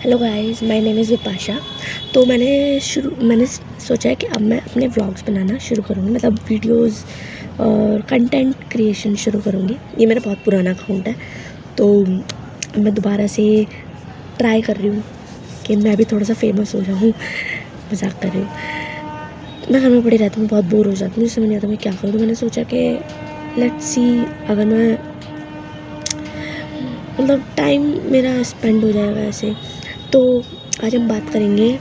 Hello guys, my name is Vipasha. तो मैंने सोचा है कि अब मैं अपने व्लॉग्स बनाना शुरू करूँगी, मतलब वीडियोस और कंटेंट क्रिएशन शुरू करूँगी। ये मेरा बहुत पुराना अकाउंट है, तो मैं दोबारा से ट्राई कर रही हूँ कि मैं भी थोड़ा सा फेमस हो जाऊँ। मजाक कर रही हूँ। मैं घर में पड़ी रहती हूँ, बहुत बोर हो जाती हूँ, मुझे समझ नहीं आता मैं क्या करूँ। तो मैंने सोचा कि लेट्स सी, अगर मैं मतलब टाइम मेरा स्पेंड हो जाएगा ऐसे। तो आज हम बात करेंगे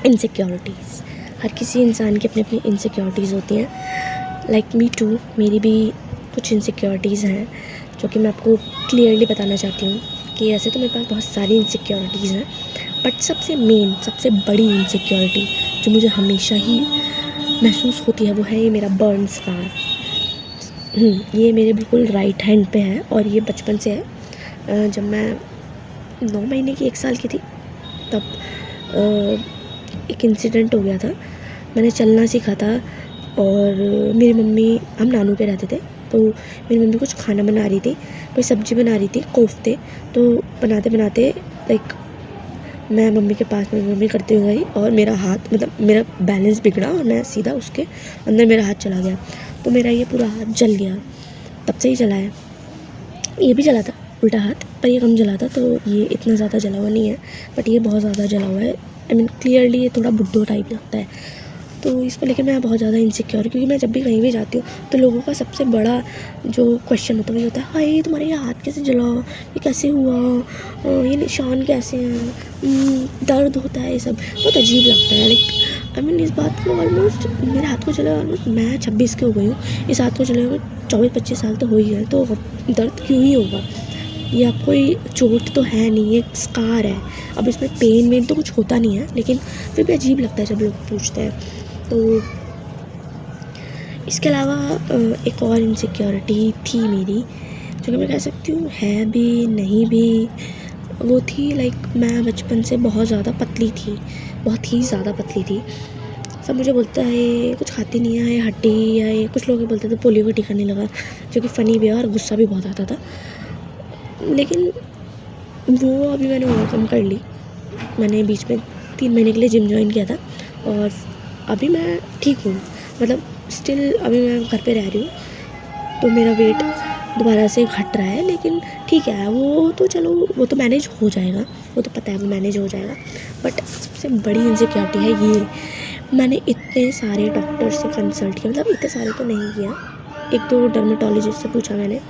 इनसिक्योरिटीज़। हर किसी इंसान की अपनी अपनी इनसिक्योरिटीज़ होती हैं, लाइक मी टू। मेरी भी कुछ इनसिक्योरिटीज़ हैं जो कि मैं आपको क्लियरली बताना चाहती हूँ कि ऐसे तो मेरे पास बहुत सारी इनसिक्योरिटीज़ हैं, बट सबसे बड़ी इनसिक्योरिटी जो मुझे हमेशा ही महसूस होती है वो है ये मेरा बर्न स्कार। ये मेरे बिल्कुल राइट हैंड पे है और ये बचपन से है। जब मैं 9 महीने की 1 साल की थी तब एक इंसिडेंट हो गया था। मैंने चलना सीखा था और मेरी मम्मी, हम नानू के रहते थे, तो मेरी मम्मी कुछ खाना बना रही थी, कोई सब्ज़ी बना रही थी, कोफ्ते। तो बनाते बनाते लाइक मैं मम्मी के पास में मम्मी करती हुई गई और मेरा हाथ, मतलब मेरा बैलेंस बिगड़ा और मैं सीधा उसके अंदर मेरा हाथ चला गया। तो मेरा ये पूरा हाथ जल गया। तब से ही जला है। ये भी जला था उल्टा हाथ, पर ये कम जला था, तो ये इतना ज़्यादा जला हुआ नहीं है, बट ये बहुत ज़्यादा जला हुआ है। आई मीन क्लियरली ये थोड़ा बुड्ढो टाइप लगता है। तो इसको लेके मैं बहुत ज़्यादा इनसिक्योर हूँ, क्योंकि मैं जब भी कहीं भी जाती हूँ तो लोगों का सबसे बड़ा जो क्वेश्चन होता है वो ये होता है, हाय तुम्हारे ये हाथ कैसे जला, ये कैसे हुआ, ये निशान कैसे हैं, दर्द होता है, ये सब बहुत अजीब लगता है। लाइक आई मीन इस बात को ऑलमोस्ट, मेरे हाथ को जले ऑलमोस्ट, मैं 26 की हो गई हूँ, इस हाथ को जले हुए 24-25 साल तो हो ही गए, तो दर्द क्यों ही होगा। ये आप कोई चोट तो है नहीं, ये स्कार है। अब इसमें पेन वेन तो कुछ होता नहीं है, लेकिन फिर भी अजीब लगता है जब लोग पूछते हैं। तो इसके अलावा एक और इनसिक्योरिटी थी मेरी, जो कि मैं कह सकती हूँ है भी नहीं भी। वो थी लाइक मैं बचपन से बहुत ज़्यादा पतली थी, बहुत ही ज़्यादा पतली थी। सब मुझे बोलता है कुछ खाती नहीं है, हड्डी या ये, कुछ लोग बोलते थे पोलियो का टीका नहीं लगा, जो कि फ़नी भी है और गुस्सा भी बहुत आता था। लेकिन वो अभी मैंने ओवरकम कर ली। मैंने बीच में 3 महीने के लिए जिम जॉइन किया था और अभी मैं ठीक हूँ। मतलब स्टिल अभी मैं घर पे रह रही हूँ, तो मेरा वेट दोबारा से घट रहा है, लेकिन ठीक है, वो तो चलो, वो तो मैनेज हो जाएगा, वो तो पता है वो मैनेज हो जाएगा। बट सबसे बड़ी इनसिक्योरिटी है ये, मैंने इतने सारे डॉक्टर से कंसल्ट किया, मतलब इतने सारे तो नहीं किया, 1-2 डर्मेटोलॉजिस्ट से पूछा मैंने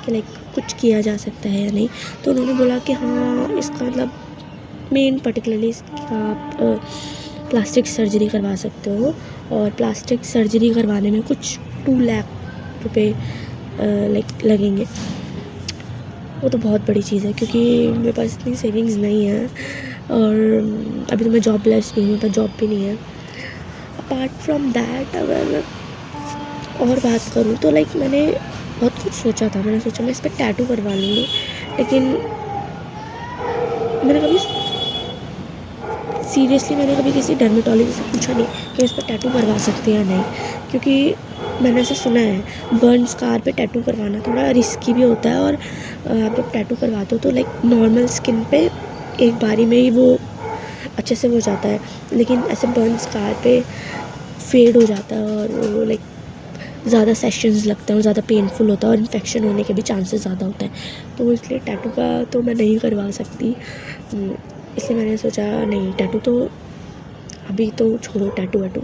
कि लाइक कुछ किया जा सकता है या नहीं। तो उन्होंने बोला कि हाँ, इसका मतलब मेन पर्टिकुलरली इसका आप प्लास्टिक सर्जरी करवा सकते हो, और प्लास्टिक सर्जरी करवाने में कुछ 2 लाख रुपए लाइक लगेंगे। वो तो बहुत बड़ी चीज़ है, क्योंकि मेरे पास इतनी सेविंग्स नहीं है और अभी तो मैं जॉबलेस भी हूँ, मेरे पास जॉब भी नहीं है। अपार्ट फ्रॉम दैट, अगर मैं और बात करूँ तो लाइक मैंने बहुत कुछ सोचा था। मैंने सोचा मैं इस पर टैटू करवा लूँगी, लेकिन मैंने कभी किसी डर्मेटोलॉजिस्ट से पूछा नहीं कि इस पर टैटू करवा सकते हैं या नहीं, क्योंकि मैंने ऐसा सुना है बर्न स्कार पे टैटू करवाना थोड़ा रिस्की भी होता है, और आप जब टैटू करवाते हो तो लाइक नॉर्मल स्किन पे एक बारी में ही वो अच्छे से हो जाता है, लेकिन ऐसे बर्न स्कार पे फेड हो जाता है और लाइक ज़्यादा सेशंस लगते हैं और ज़्यादा पेनफुल होता है और इन्फेक्शन होने के भी चांसेस ज़्यादा होते हैं। तो इसलिए टैटू का तो मैं नहीं करवा सकती। इसलिए मैंने सोचा नहीं, टैटू तो अभी तो छोड़ो, टैटू वैटू।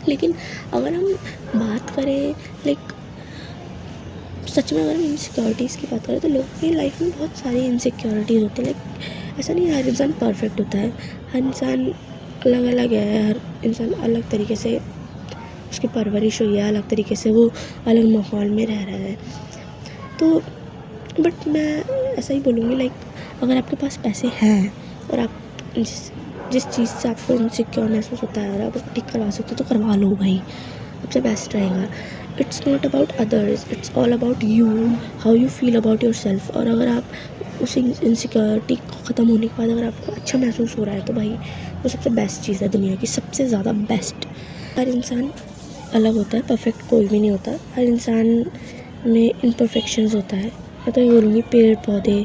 लेकिन अगर हम बात करें लाइक सच में, अगर हम इनसिक्योरिटीज़ की बात करें तो लोगों की लाइफ में बहुत सारी इनसिक्योरिटीज़ होती है। लाइक ऐसा नहीं हर इंसान परफेक्ट होता है, हर इंसान अलग अलग है, हर इंसान अलग तरीके से उसकी परवरिश हुई है, अलग तरीके से वो अलग माहौल में रह रहा है। तो बट मैं ऐसा ही बोलूँगी लाइक अगर आपके पास पैसे हैं और आप जिस चीज़ से आपको इनसिक्योर महसूस होता है और आप उसको ठीक करवा सकते हो तो करवा लो भाई, सबसे बेस्ट रहेगा। It's not about others, it's all about you, how you feel about your self. और अगर आप उस इनसिक्योरिटी को ख़त्म होने के बाद अगर आपको अच्छा महसूस हो रहा है तो भाई वो सबसे बेस्ट चीज़ है दुनिया की, सबसे ज़्यादा बेस्ट। हर इंसान अलग होता है, परफेक्ट कोई भी नहीं होता, हर इंसान में इम्परफेक्शंस होता है। मैं तो ये बोलूँगी पेड़ पौधे,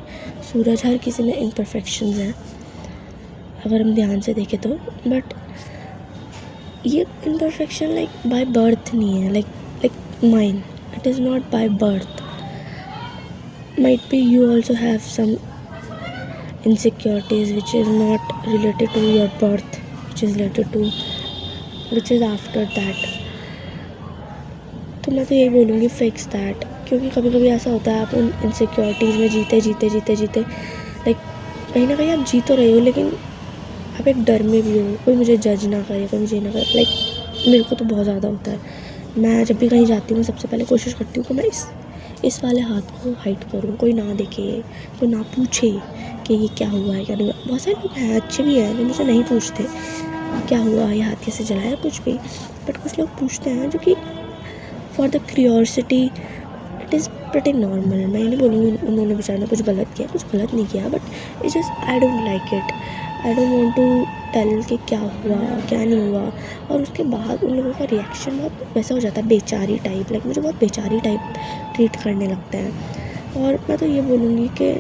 सूरज, हर किसी में इम्परफेक्शंस हैं। अगर हम ध्यान से देखें तो। बट ये इम्परफेक्शन लाइक बाय बर्थ नहीं है, like mine, it is not by birth. Might be you also have some insecurities which is not related to your birth, which is after that. तो मैं तो यही बोलूँगी फिक्स दैट, क्योंकि कभी कभी ऐसा होता है आप उन इनसिक्योरिटीज़ में जीते लाइक कहीं ना कहीं आप जी तो रहे हो, लेकिन आप एक डर में भी हो, कोई मुझे जज ना करे, कोई मुझे ना करे। लाइक मेरे को तो बहुत ज़्यादा होता है। मैं जब भी कहीं जाती हूँ सबसे पहले कोशिश करती हूँ कि मैं इस वाले हाथ को हाइड करूँ, कोई ना देखे, कोई ना पूछे कि ये क्या हुआ है क्या नहीं हुआ। बहुत सारे लोग हैं, अच्छे भी हैं, जो मुझे नहीं पूछते क्या हुआ, ये हाथ कैसे जला है, कुछ भी। बट कुछ लोग पूछते हैं जो कि for the curiosity, it is pretty normal. मैं नहीं बोलूँगी उन्होंने बेचारा कुछ गलत किया, कुछ गलत नहीं किया, but it's just I don't like it. I don't want to tell कि क्या हुआ क्या नहीं हुआ। और उसके बाद उन लोगों का रिएक्शन बहुत वैसा हो जाता है, बेचारी टाइप। लाइक मुझे बहुत बेचारी टाइप ट्रीट करने लगता है। और मैं तो ये बोलूँगी कि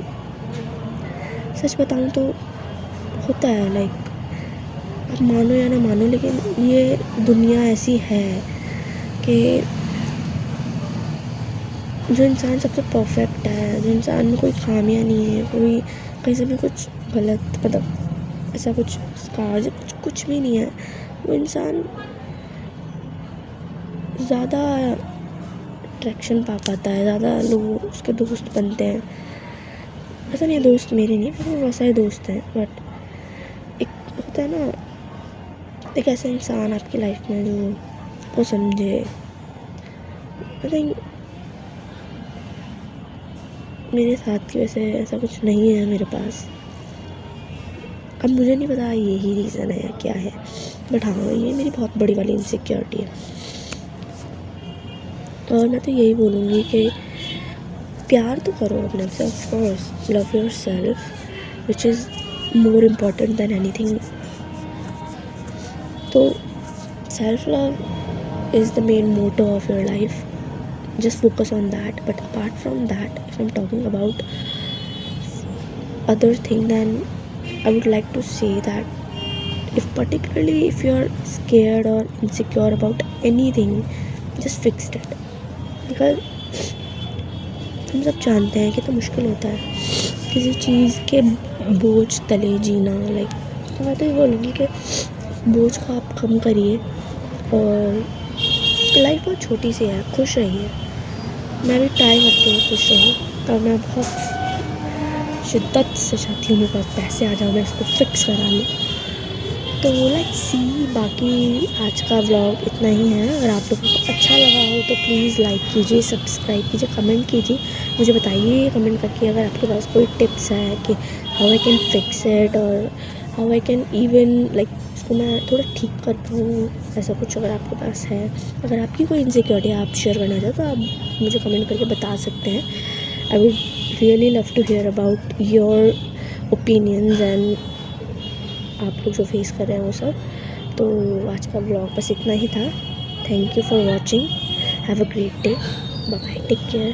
सच बताऊँ तो होता है, लाइक आप मानो या ना मानो, लेकिन ये दुनिया ऐसी है कि जो इंसान सबसे परफेक्ट है, जो इंसान में कोई खामियां नहीं है, कोई कहीं से भी कुछ गलत मतलब ऐसा कुछ स्कार्स कुछ भी नहीं है, वो इंसान ज़्यादा अट्रैक्शन पा पाता है, ज़्यादा लोग उसके दोस्त बनते हैं। ऐसा नहीं है दोस्त मेरे नहीं, मेरे बहुत सारे दोस्त हैं, बट एक होता है ना, एक ऐसा इंसान आपकी लाइफ में जो आपको समझे। आई थिंक मेरे साथ की वैसे ऐसा कुछ नहीं है मेरे पास। अब मुझे नहीं पता यही रीज़न है क्या है, बट हाँ ये मेरी बहुत बड़ी वाली इनसिक्योरिटी है। और मैं तो यही बोलूँगी कि प्यार तो करो अपने से, of course love yourself, which is more important than anything. तो self love is the main motto of your life, just focus on that. But apart from that, if I'm talking about other thing, then I would like to say that particularly if you're scared or insecure about anything, just fix it. Because हम सब जानते हैं कितना मुश्किल होता है किसी चीज़ के बोझ तले जीना। लाइक तो मैं तो ये बोलूँगी कि बोझ को आप कम करिए, और लाइफ बहुत छोटी सी है, खुश रहिए। मैं भी ट्राई करती हूँ खुश रहूँ, और मैं बहुत शिद्दत से चाहती हूँ मेरे पास पैसे आ जाओ, मैं इसको फिक्स करा लूँ। तो लाइक सी, बाकी आज का व्लॉग इतना ही है। अगर आप लोगों को अच्छा लगा हो तो प्लीज़ लाइक कीजिए, सब्सक्राइब कीजिए, कमेंट कीजिए, मुझे बताइए कमेंट करके अगर आपके पास कोई टिप्स है कि how I can fix it, और how I can even like इसको मैं थोड़ा ठीक कर पाऊँ। ऐसा कुछ अगर आपके पास है, अगर आपकी कोई इनसिक्योरिटी आप शेयर करना चाहते तो आप मुझे कमेंट करके बता सकते हैं। I would really love to hear about your opinions and आप लोग जो फेस कर रहे हैं वो सब। तो आज का व्लॉग बस इतना ही था। Thank you for watching, have a great day, bye bye, take care.